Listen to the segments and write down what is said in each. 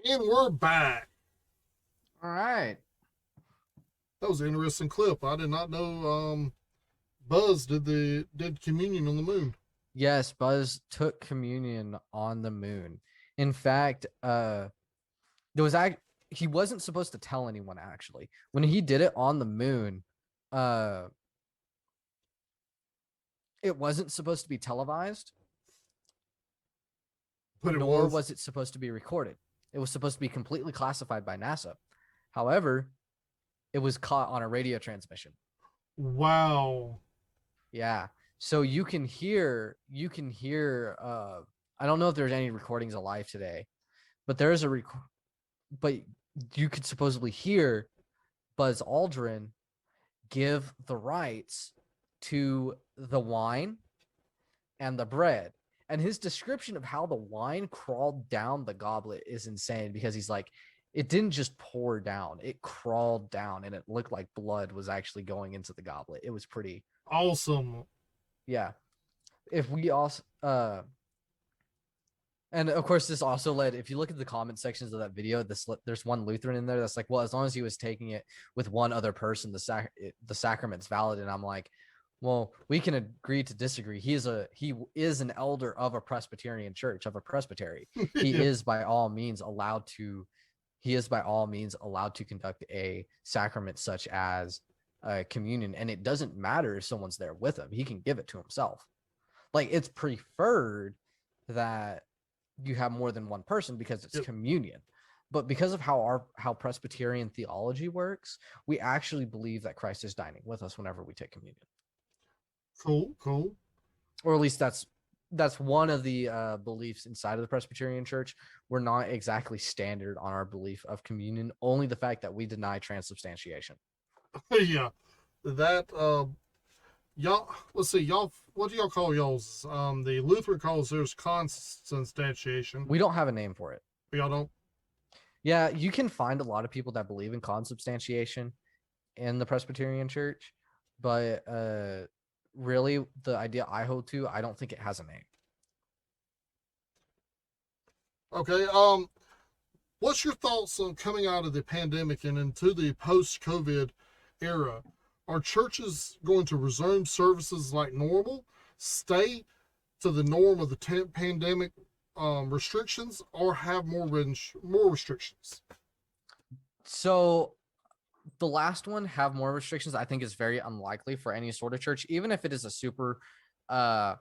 And we're back. All right. That was an interesting clip. I did not know Buzz did communion on the moon. Yes, Buzz took communion on the moon. In fact, there was act he wasn't supposed to tell anyone actually. When he did it on the moon, uh it wasn't supposed to be televised, But it nor was. was it supposed to be recorded. It was supposed to be completely classified by NASA. However, it was caught on a radio transmission. Wow. Yeah. So I don't know if there's any recordings alive today, but there is but you could supposedly hear Buzz Aldrin give the rights to the wine and the bread. And his description of how the wine crawled down the goblet is insane because he's like, it didn't just pour down, it crawled down and it looked like blood was actually going into the goblet. It was pretty, Awesome. yeah. If we also, and of course, this also led. If you look at the comment sections of that video, there's one Lutheran in there that's like, "Well, as long as he was taking it with one other person, the sacrament's valid." And I'm like, "Well, we can agree to disagree. He is an elder of a Presbyterian church of a presbytery. He Yeah. is by all means allowed to. He is by all means allowed to conduct a sacrament such as communion, and it doesn't matter if someone's there with him. He can give it to himself. Like it's preferred that you have more than one person because it's Yep. communion. But because of how Presbyterian theology works, we actually believe that Christ is dining with us whenever we take communion, Cool. Cool. or at least that's one of the beliefs inside of the Presbyterian Church. We're not exactly standard on our belief of communion, only the fact that we deny transubstantiation. Yeah. That y'all. Let's see. Y'all. What do y'all call y'all's? The Lutheran calls theirs consubstantiation. We don't have a name for it. Y'all don't. Yeah, you can find a lot of people that believe in consubstantiation in the Presbyterian Church, but really the idea I hold to, I don't think it has a name. Okay. What's your thoughts on coming out of the pandemic and into the post-COVID era? Are churches going to resume services like normal, stay to the norm of the pandemic restrictions, or have more restrictions? So the last one have more restrictions, I think is very unlikely for any sort of church, even if it is a super uh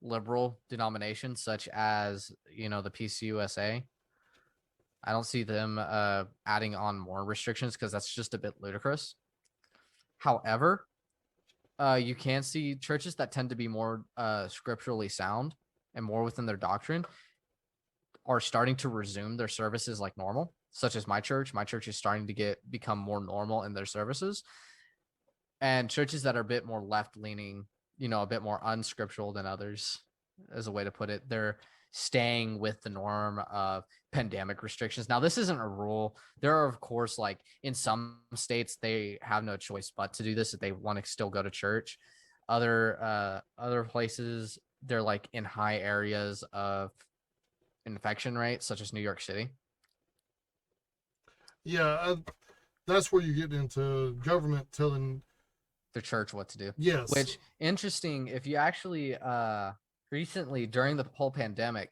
liberal denomination such as the PCUSA. I don't see them adding on more restrictions because that's just a bit ludicrous. However, you can see churches that tend to be more scripturally sound and more within their doctrine are starting to resume their services like normal, such as my church. My church is starting to become more normal in their services. And churches that are a bit more left leaning, a bit more unscriptural than others, as a way to put it, they're staying with the norm of pandemic restrictions. Now, this isn't a rule. There are, of course, like in some states, they have no choice but to do this if they want to still go to church. Other places, they're like in high areas of infection rate, such as New York City. Yeah, that's where you get into government telling. The church what to do. Yes. Which interesting, if you actually recently during the whole pandemic,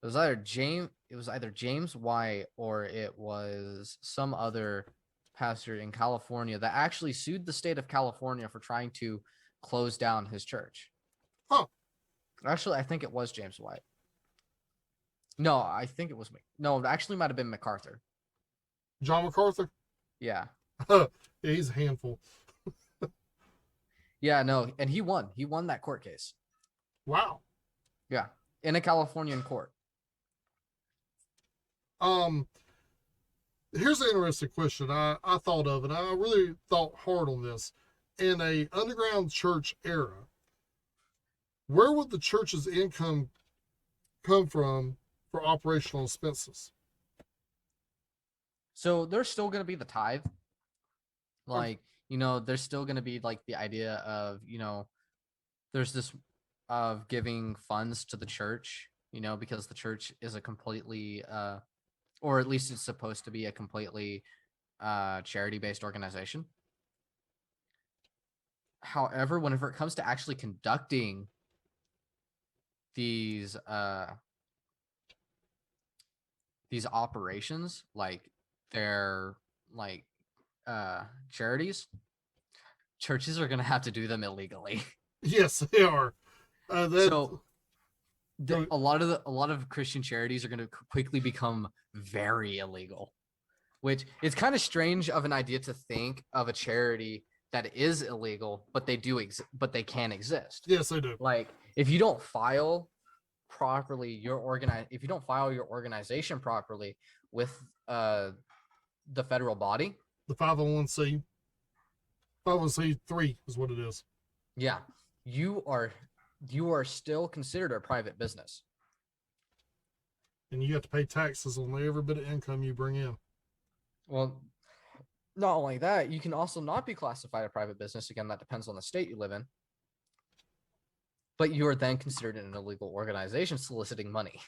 it was either James White or it was some other pastor in California that actually sued the state of California for trying to close down his church. Huh. Actually, I think it was James White. No, I think it was no, it actually might have been MacArthur. John MacArthur. Yeah. Yeah, he's a handful. Yeah, no, and he won. He won that court case. Wow. Yeah, in a Californian court. Um, Here's an interesting question I thought of, and I really thought hard on this. In a underground church era, where would the church's income come from for operational expenses? So there's still going to be the tithe. Oh, Like, there's still going to be like the idea of, there's this of giving funds to the church, because the church is a completely or at least it's supposed to be a completely charity-based organization. However, whenever it comes to actually conducting these operations, like they're like charities, churches are going to have to do them illegally. Yes, they are. So Go- a lot of Christian charities are going to quickly become very illegal, which is kind of strange of an idea to think of a charity that is illegal, but but they can exist. yes, they do. Like if you don't file properly if you don't file your organization properly with the federal body, The 501c3 is what it is. yeah, you are still considered a private business. And you have to pay taxes on every bit of income you bring in. Well, not only that, you can also not be classified a private business. Again, that depends on the state you live in. But you are then considered an illegal organization soliciting money.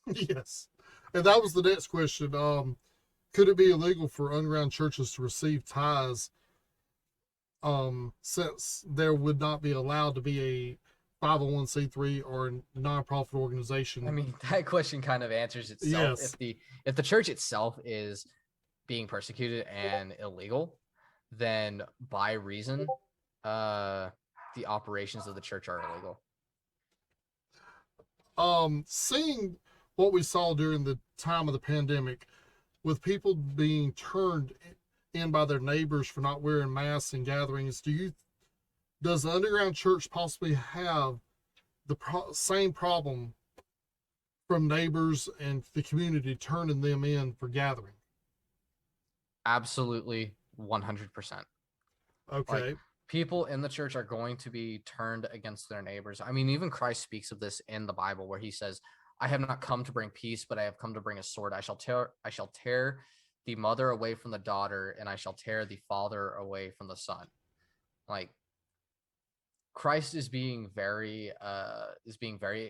Yes. And that was the next question. Could it be illegal for underground churches to receive tithes since there would not be allowed to be a 501c3 or a nonprofit organization? I mean, that question kind of answers itself. Yes. If the church itself is being persecuted and illegal, then by reason, the operations of the church are illegal. Seeing what we saw during the time of the pandemic, with people being turned in by their neighbors for not wearing masks and gatherings, does the underground church possibly have the same problem from neighbors and the community turning them in for gathering? Absolutely, 100%. Okay. Like, people in the church are going to be turned against their neighbors. I mean, even Christ speaks of this in the Bible, where he says, I have not come to bring peace, but I have come to bring a sword. I shall tear the mother away from the daughter, and I shall tear the father away from the son. Like, Christ is being very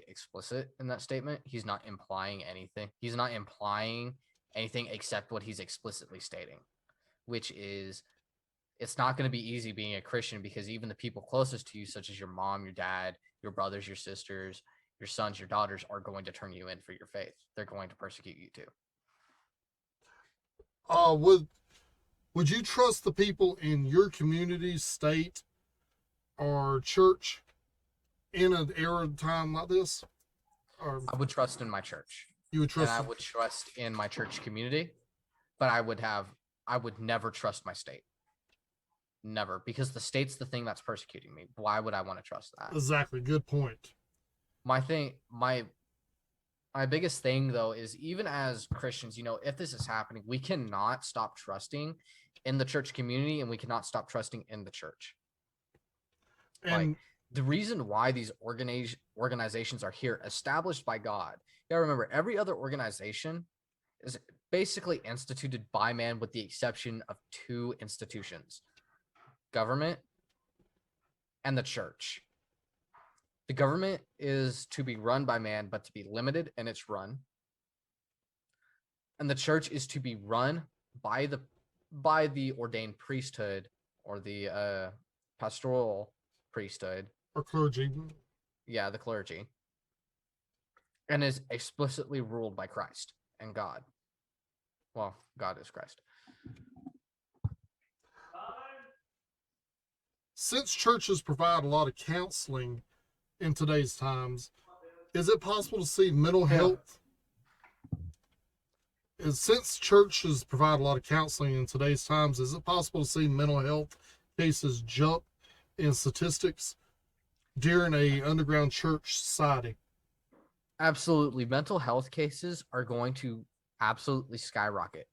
explicit in that statement. He's not implying anything. He's not implying anything except what he's explicitly stating, which is, it's not going to be easy being a Christian, because even the people closest to you, such as your mom, your dad, your brothers, your sisters, your sons, your daughters, are going to turn you in for your faith. They're going to persecute you too. Would you trust the people in your community, state, or church in an era time like this? Or I would trust in my church. you would trust? And I would trust in my church community, but I would never trust my state. Never, because the state's the thing that's persecuting me. Why would I want to trust that? Exactly. Good point. My biggest thing though is, even as Christians, if this is happening, we cannot stop trusting in the church community, and we cannot stop trusting in the church. And like, the reason why these organizations are here, established by God. You gotta remember, every other organization is basically instituted by man, with the exception of two institutions: government and the church. The government is to be run by man, but to be limited in its run. And the church is to be run by the ordained priesthood, or the pastoral priesthood, or clergy. Yeah, the clergy. And is explicitly ruled by Christ and God. Well, God is Christ. Since churches provide a lot of counseling in today's times, is it possible to see mental health? Since churches provide a lot of counseling in today's times, is it possible to see mental health cases jump in statistics during a underground church society? Absolutely. Mental health cases are going to absolutely skyrocket.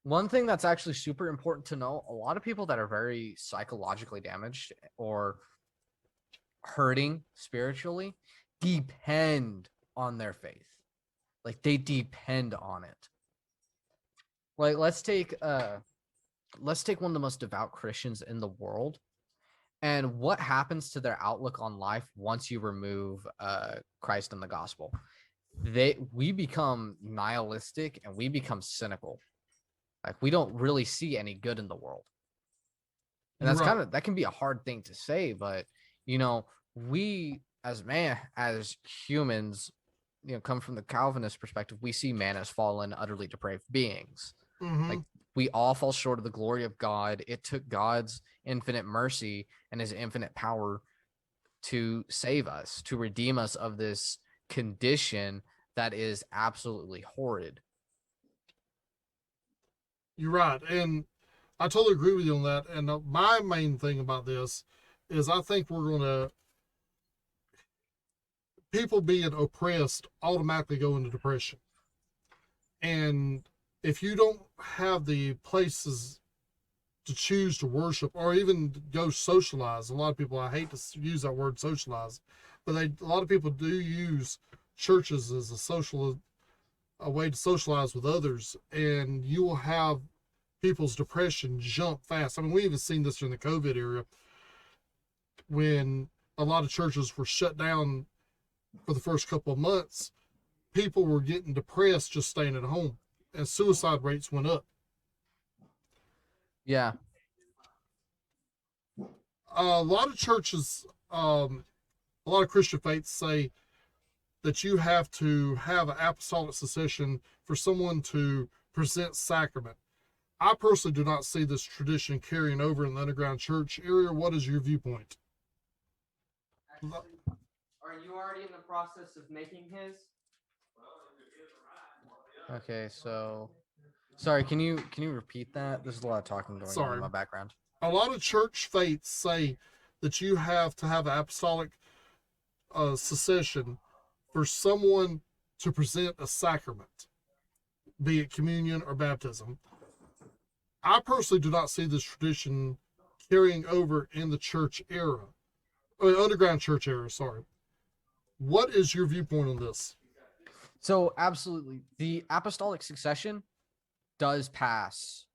One thing that's actually super important to know, a lot of people that are very psychologically damaged or hurting spiritually depend on their faith. Like, they depend on it. Like, let's take one of the most devout Christians in the world, and what happens to their outlook on life once you remove Christ and the gospel. we become nihilistic and we become cynical. Like we don't really see any good in the world. And You're that's right. that can be a hard thing to say, but we as humans, come from the Calvinist perspective, we see man as fallen, utterly depraved beings. Mm-hmm. Like we all fall short of the glory of God. It took God's infinite mercy and his infinite power to save us, to redeem us of this condition that is absolutely horrid. You're right. And I totally agree with you on that. And my main thing about this is I think we're going to, people being oppressed automatically go into depression. And if you don't have the places to choose to worship or even go socialize, a lot of people, I hate to use that word socialize, but a lot of people do use churches as a way to socialize with others, and you will have people's depression jump fast. I mean, we even seen this during the COVID era when a lot of churches were shut down for the first couple of months. People were getting depressed just staying at home, and suicide rates went up. Yeah. A lot of churches, a lot of Christian faiths say that you have to have an apostolic succession for someone to present sacrament. I personally do not see this tradition carrying over in the underground church area. What is your viewpoint? Actually, are you already in the process of making his? Okay, so sorry, can you repeat that? There's a lot of talking going on in Sorry. my background. A lot of church faiths say that you have to have an apostolic succession for someone to present a sacrament, be it communion or baptism. I personally do not see this tradition carrying over in the church era, underground church era. Sorry. What is your viewpoint on this? So absolutely, the apostolic succession does pass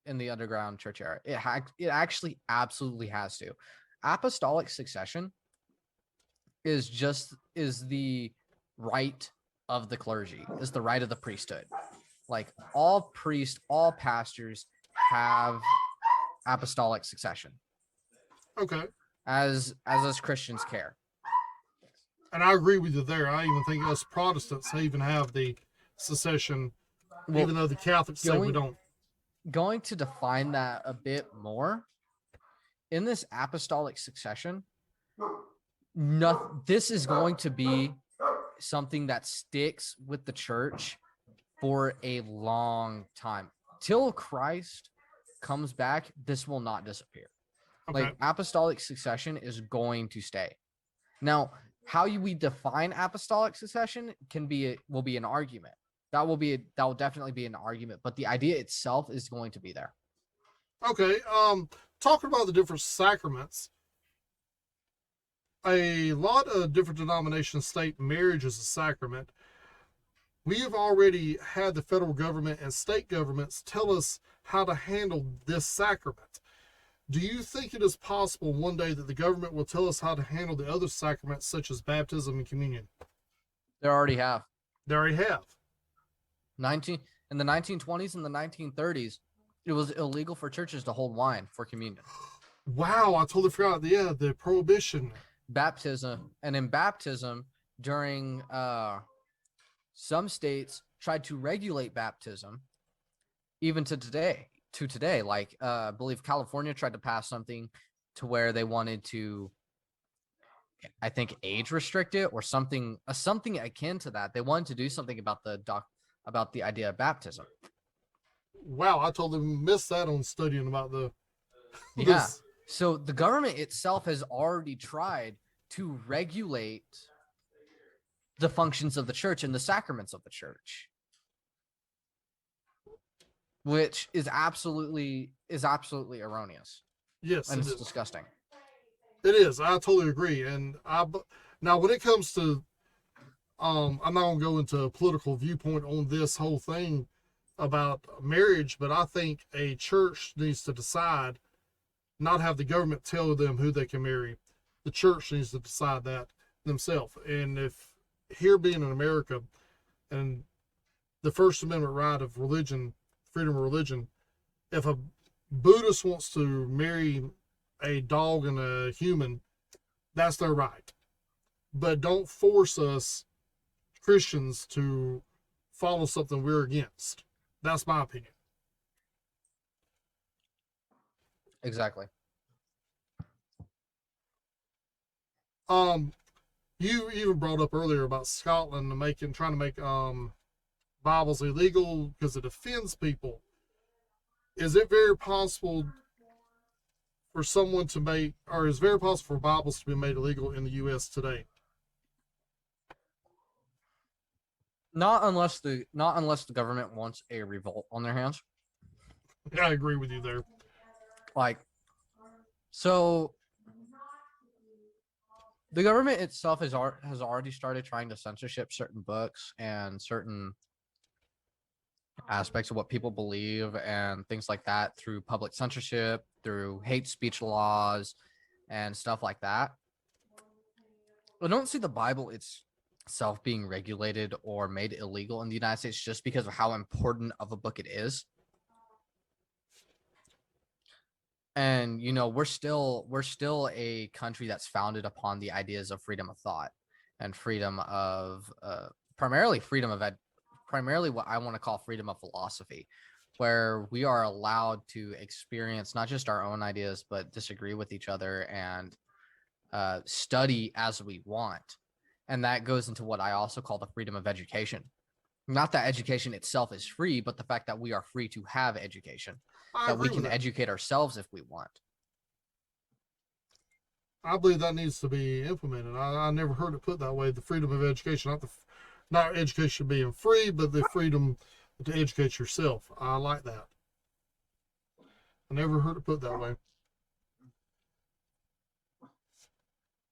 in the underground church era. It actually absolutely has to. Apostolic succession is the right of the clergy, is the right of the priesthood. Like all priests, all pastors have apostolic succession Okay. as us Christians care. And I agree with you there. I even think us Protestants even have the secession, Well, even though the Catholics say we don't. Going to define that a bit more, in this apostolic succession, this is going to be something that sticks with the church for a long time. Till Christ comes back, this will not disappear. Okay. Like apostolic succession is going to stay. Now, how we define apostolic succession will be an argument. That will definitely be an argument, but the idea itself is going to be there. Okay. Talking about the different sacraments, a lot of different denominations state marriage is a sacrament. We have already had the federal government and state governments tell us how to handle this sacrament. Do you think it is possible one day that the government will tell us how to handle the other sacraments such as baptism and communion? They already have. They already have. In the 1920s and the 1930s, it was illegal for churches to hold wine for communion. Wow, I totally forgot. Yeah, the prohibition. Baptism, and in baptism during some states tried to regulate baptism even to today. Like I believe California tried to pass something to where they wanted to, I think, age restrict it or something akin to that. They wanted to do something about the idea of baptism. Wow, I totally missed that on studying about the Yeah. So the government itself has already tried to regulate the functions of the church and the sacraments of the church, which is absolutely erroneous. Yes, and it's disgusting. It is. I totally agree. And now when it comes to, I'm not gonna go into a political viewpoint on this whole thing about marriage, but I think a church needs to decide, not have the government tell them who they can marry. The church needs to decide that themselves. And if here being in America, and the First Amendment right of religion, freedom of religion. If a Buddhist wants to marry a dog and a human, that's their right. But don't force us Christians to follow something we're against. That's my opinion. Exactly. You even brought up earlier about Scotland trying to make Bibles illegal because it offends people. Is it very possible for someone to make, or is it very possible for Bibles to be made illegal in the U.S. today? Not unless the government wants a revolt on their hands. Yeah, I agree with you there. Like, so the government itself has already started trying to censorship certain books and certain aspects of what people believe and things like that through public censorship, through hate speech laws, and stuff like that. I don't see the Bible itself being regulated or made illegal in the United States just because of how important of a book it is. And we're still a country that's founded upon the ideas of freedom of thought and freedom of primarily what I want to call freedom of philosophy, where we are allowed to experience not just our own ideas but disagree with each other and study as we want. And that goes into what I also call the freedom of education. Not that education itself is free, but the fact that we are free to have education, that we can educate ourselves if we want. I believe that needs to be implemented. I never heard it put that way. The freedom of education, not education being free, but the freedom to educate yourself. I like that. I never heard it put that way.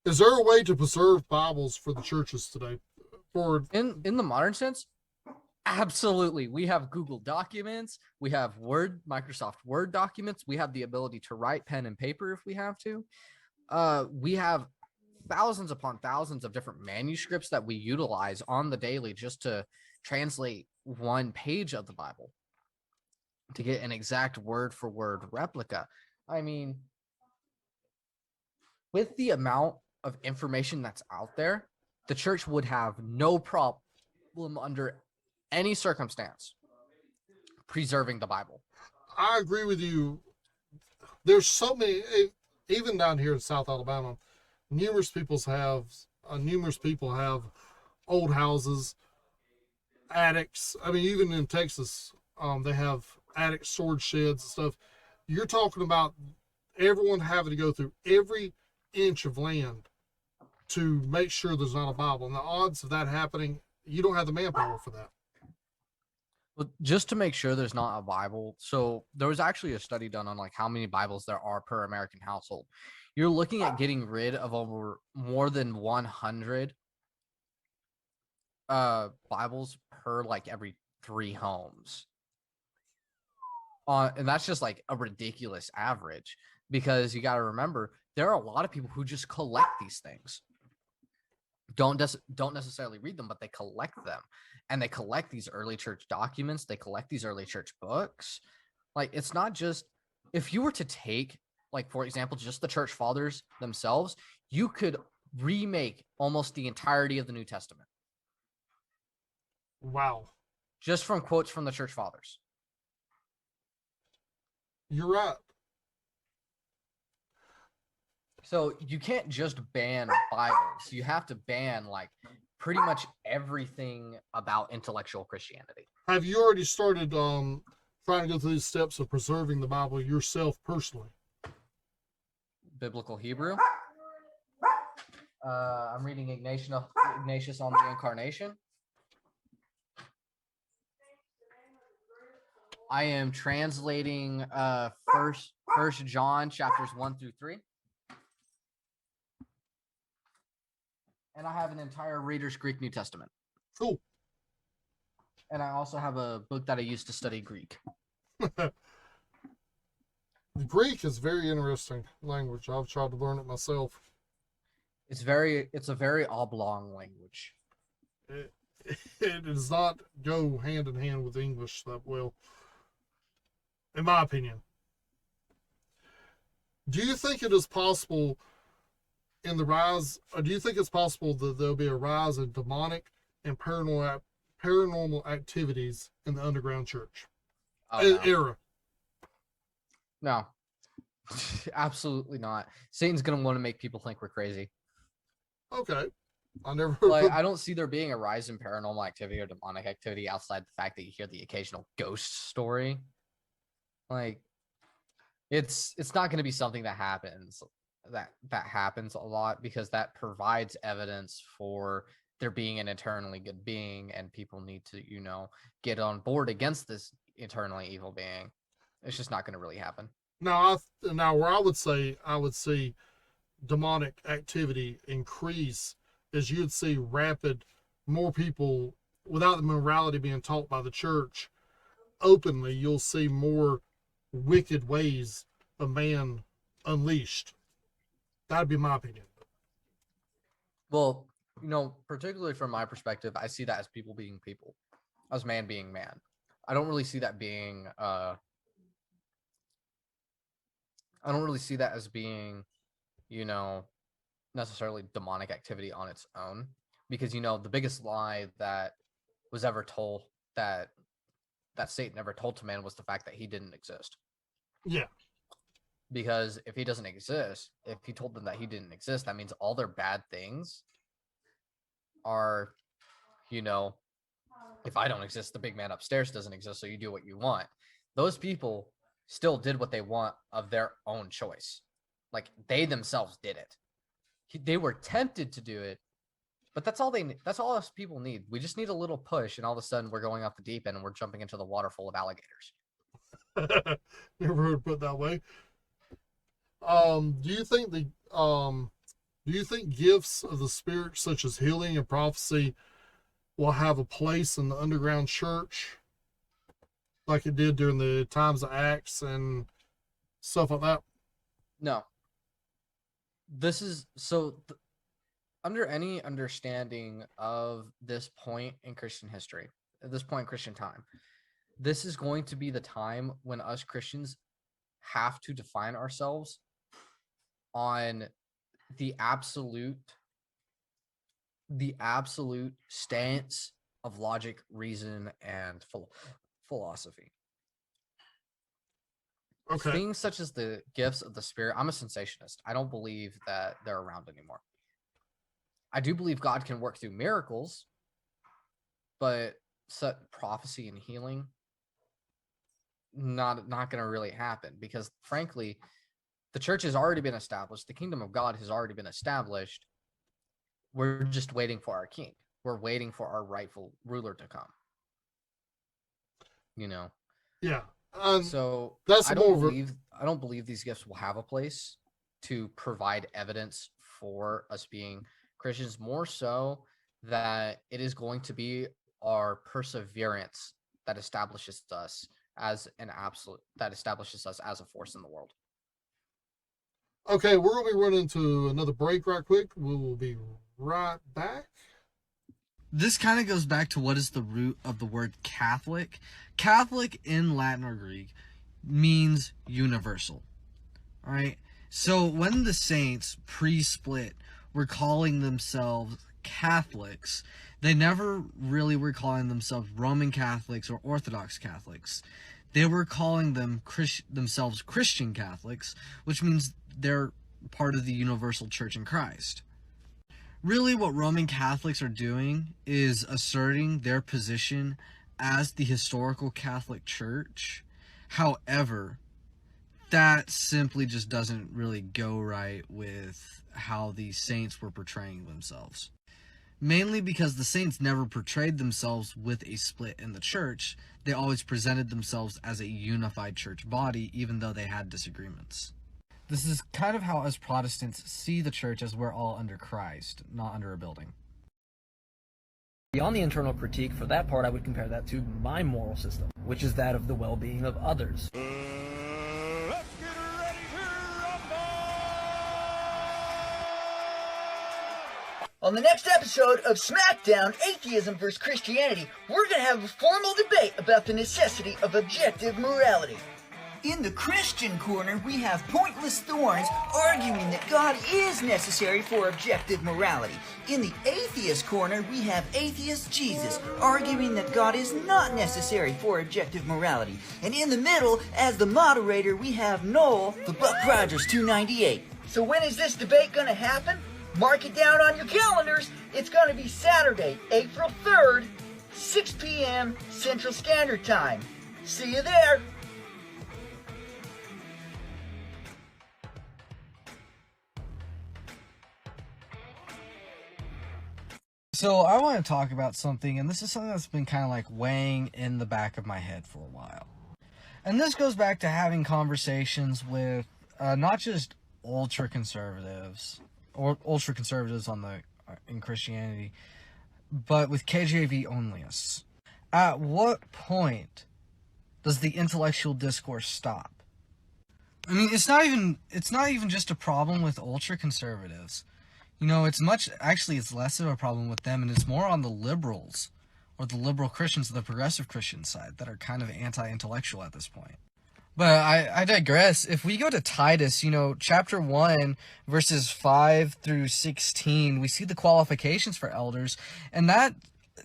Is there a way to preserve Bibles for the churches today? In the modern sense, absolutely. We have Google Documents. We have Microsoft Word documents. We have the ability to write pen and paper if we have to. We have thousands upon thousands of different manuscripts that we utilize on the daily just to translate one page of the Bible to get an exact word for word replica. I mean, with the amount of information that's out there, the church would have no problem under any circumstance preserving the Bible. I agree with you. There's so many, even down here in South Alabama, numerous people have old houses, attics. I mean, even in Texas, they have attic storage sheds and stuff. You're talking about everyone having to go through every inch of land to make sure there's not a Bible. And the odds of that happening, you don't have the manpower for that. Well, just to make sure there's not a Bible. So there was actually a study done on like how many Bibles there are per American household. You're looking at getting rid of over more than 100 Bibles per like every 3 homes. And that's just like a ridiculous average, because you got to remember there are a lot of people who just collect these things. Don't necessarily read them, but they collect them, and they collect these early church documents. They collect these early church books. Like, it's not just, if you were to take, like, for example, just the church fathers themselves, you could remake almost the entirety of the New Testament. Wow. Just from quotes from the church fathers. You're right. So you can't just ban Bibles. You have to ban like pretty much everything about intellectual Christianity. Have you already started trying to go through these steps of preserving the Bible yourself personally? Biblical Hebrew. I'm reading Ignatius on the Incarnation. I am translating First John chapters 1-3. And I have an entire Reader's Greek New Testament. Cool. And I also have a book that I used to study Greek. The Greek is very interesting language. I've tried to learn it myself. It's a very oblong language. it does not go hand in hand with English that well, in my opinion. Do you think it is possible in the rise, or do you think it's possible that there'll be a rise in demonic and paranormal activities in the underground church Oh, era? no. Absolutely not. Satan's gonna want to make people think we're crazy. Okay. I never Like, I don't see there being a rise in paranormal activity or demonic activity outside the fact that you hear the occasional ghost story. Like, it's not going to be something that happens that happens a lot, because that provides evidence for there being an eternally good being, and people need to, get on board against this eternally evil being. It's just not going to really happen. now where I would see demonic activity increase is you'd see more people without the morality being taught by the church openly. You'll see more wicked ways of man unleashed. That'd be my opinion. Well, particularly from my perspective, I see that as people being people, as man being man. I don't really see that being I don't really see that as being, necessarily demonic activity on its own, because the biggest lie that was ever told, that Satan ever told to man, was the fact that he didn't exist. Yeah. Because if he doesn't exist, if he told them that he didn't exist, that means all their bad things are, if I don't exist, the big man upstairs doesn't exist, so you do what you want. Those people still did what they want of their own choice. Like, they themselves did it. They were tempted to do it, but that's all us people need. We just need a little push, and all of a sudden we're going off the deep end and we're jumping into the water full of alligators. Never heard it put that way. Do you think gifts of the Spirit, such as healing and prophecy, will have a place in the underground church, like it did during the times of Acts and stuff like that? No. This is under any understanding of this point in Christian history, at this point in Christian time, this is going to be the time when us Christians have to define ourselves on the absolute stance of logic, reason, and philosophy. Okay. Things such as the gifts of the Spirit, I'm a cessationist. I don't believe that they're around anymore. I do believe God can work through miracles, but prophecy and healing, not going to really happen, because frankly, the church has already been established. The kingdom of God has already been established. We're just waiting for our king. We're waiting for our rightful ruler to come. Yeah. So that's I don't believe these gifts will have a place to provide evidence for us being Christians. More so that it is going to be our perseverance that establishes us as a force in the world. Okay, we're going to be running to another break right quick. We will be right back. This kind of goes back to what is the root of the word Catholic. Catholic in Latin or Greek means universal. All right? So when the saints pre-split were calling themselves Catholics, they never really were calling themselves Roman Catholics or Orthodox Catholics. They were calling themselves Christian Catholics, which means they're part of the universal church in Christ. Really, what Roman Catholics are doing is asserting their position as the historical Catholic Church. However, that simply just doesn't really go right with how the saints were portraying themselves. Mainly because the saints never portrayed themselves with a split in the church. They always presented themselves as a unified church body, even though they had disagreements. This is kind of how us Protestants see the church, as we're all under Christ, not under a building. Beyond the internal critique, for that part, I would compare that to my moral system, which is that of the well-being of others. Let's get ready to rumble! On the next episode of SmackDown, Atheism vs. Christianity, we're going to have a formal debate about the necessity of objective morality. In the Christian corner, we have Pointless Thorns arguing that God is necessary for objective morality. In the atheist corner, we have Atheist Jesus arguing that God is not necessary for objective morality. And in the middle, as the moderator, we have Noel, the Buck Rogers 298. So when is this debate going to happen? Mark it down on your calendars. It's going to be Saturday, April 3rd, 6 p.m. Central Standard Time. See you there. So I want to talk about something, and this is something that's been kind of like weighing in the back of my head for a while. And this goes back to having conversations with not just ultra-conservatives, or ultra-conservatives in Christianity, but with KJV onlyists. At what point does the intellectual discourse stop? I mean, it's not even just a problem with ultra-conservatives. You know, it's less of a problem with them, and it's more on the liberals, or the liberal Christians, the progressive Christian side, that are kind of anti-intellectual at this point. But I digress. If we go to Titus, chapter 1, verses 5 through 16, we see the qualifications for elders, and that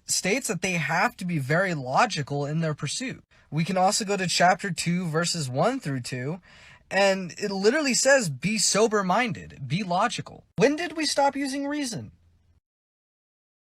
states that they have to be very logical in their pursuit. We can also go to chapter 2, verses 1 through 2, and it literally says, be sober-minded, be logical. When did we stop using reason?